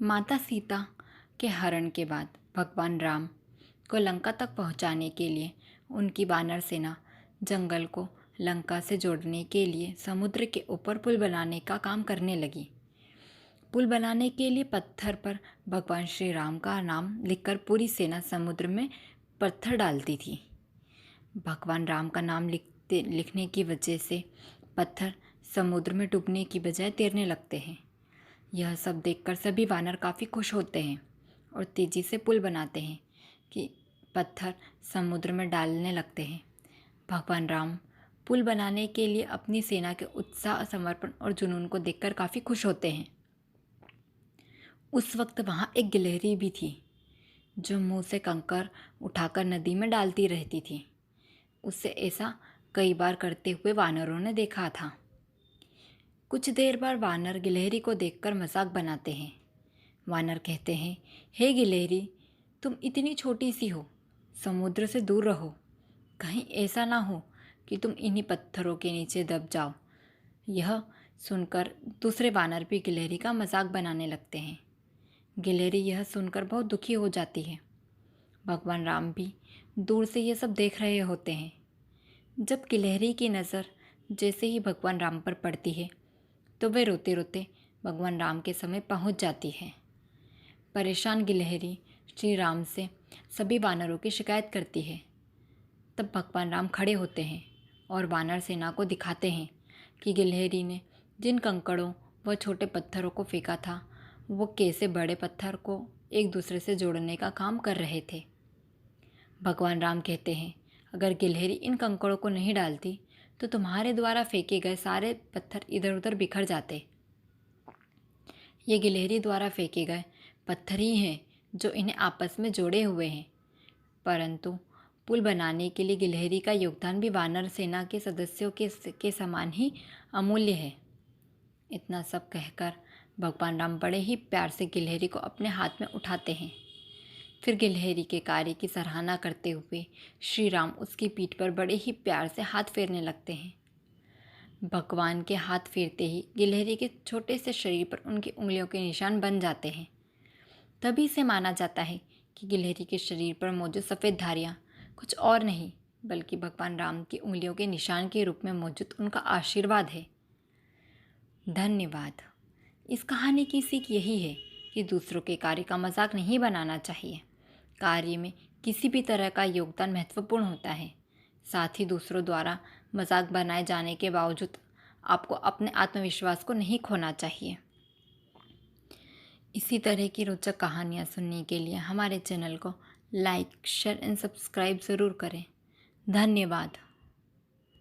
माता सीता के हरण के बाद भगवान राम को लंका तक पहुंचाने के लिए उनकी वानर सेना जंगल को लंका से जोड़ने के लिए समुद्र के ऊपर पुल बनाने का काम करने लगी। पुल बनाने के लिए पत्थर पर भगवान श्री राम का नाम लिखकर पूरी सेना समुद्र में पत्थर डालती थी। भगवान राम का नाम लिखने की वजह से पत्थर समुद्र में डूबने की बजाय तैरने लगते हैं। यह सब देखकर सभी वानर काफ़ी खुश होते हैं और तेज़ी से पुल बनाते हैं कि पत्थर समुद्र में डालने लगते हैं। भगवान राम पुल बनाने के लिए अपनी सेना के उत्साह, समर्पण और जुनून को देखकर काफ़ी खुश होते हैं। उस वक्त वहाँ एक गिलहरी भी थी जो मुंह से कंकर उठाकर नदी में डालती रहती थी। उससे ऐसा कई बार करते हुए वानरों ने देखा था। कुछ देर बाद वानर गिलहरी को देखकर मजाक बनाते हैं। वानर कहते हैं, हे गिलहरी, तुम इतनी छोटी सी हो, समुद्र से दूर रहो। कहीं ऐसा ना हो कि तुम इन्हीं पत्थरों के नीचे दब जाओ। यह सुनकर दूसरे वानर भी गिलहरी का मजाक बनाने लगते हैं। गिलहरी यह सुनकर बहुत दुखी हो जाती है। भगवान राम भी दूर से यह सब देख रहे होते हैं। जब गिलहरी की नज़र जैसे ही भगवान राम पर पड़ती है तो वे रोते रोते भगवान राम के समय पहुंच जाती है। परेशान गिलहरी श्री राम से सभी वानरों की शिकायत करती है। तब भगवान राम खड़े होते हैं और वानर सेना को दिखाते हैं कि गिलहरी ने जिन कंकड़ों व छोटे पत्थरों को फेंका था वो कैसे बड़े पत्थर को एक दूसरे से जोड़ने का काम कर रहे थे। भगवान राम कहते हैं, अगर गिलहरी इन कंकड़ों को नहीं डालती तो तुम्हारे द्वारा फेंके गए सारे पत्थर इधर उधर बिखर जाते। ये गिलहरी द्वारा फेंके गए पत्थर ही हैं जो इन्हें आपस में जोड़े हुए हैं। परंतु पुल बनाने के लिए गिलहरी का योगदान भी वानर सेना के सदस्यों के समान ही अमूल्य है। इतना सब कहकर भगवान राम बड़े ही प्यार से गिलहरी को अपने हाथ में उठाते हैं। फिर गिलहरी के कार्य की सराहना करते हुए श्री राम उसकी पीठ पर बड़े ही प्यार से हाथ फेरने लगते हैं। भगवान के हाथ फेरते ही गिलहरी के छोटे से शरीर पर उनकी उंगलियों के निशान बन जाते हैं। तभी से माना जाता है कि गिलहरी के शरीर पर मौजूद सफ़ेद धारियाँ कुछ और नहीं बल्कि भगवान राम की उंगलियों के निशान के रूप में मौजूद उनका आशीर्वाद है। धन्यवाद। इस कहानी की सीख यही है कि दूसरों के कार्य का मजाक नहीं बनाना चाहिए। कार्य में किसी भी तरह का योगदान महत्वपूर्ण होता है। साथ ही दूसरों द्वारा मजाक बनाए जाने के बावजूद आपको अपने आत्मविश्वास को नहीं खोना चाहिए। इसी तरह की रोचक कहानियाँ सुनने के लिए हमारे चैनल को लाइक, शेयर एंड सब्सक्राइब ज़रूर करें। धन्यवाद।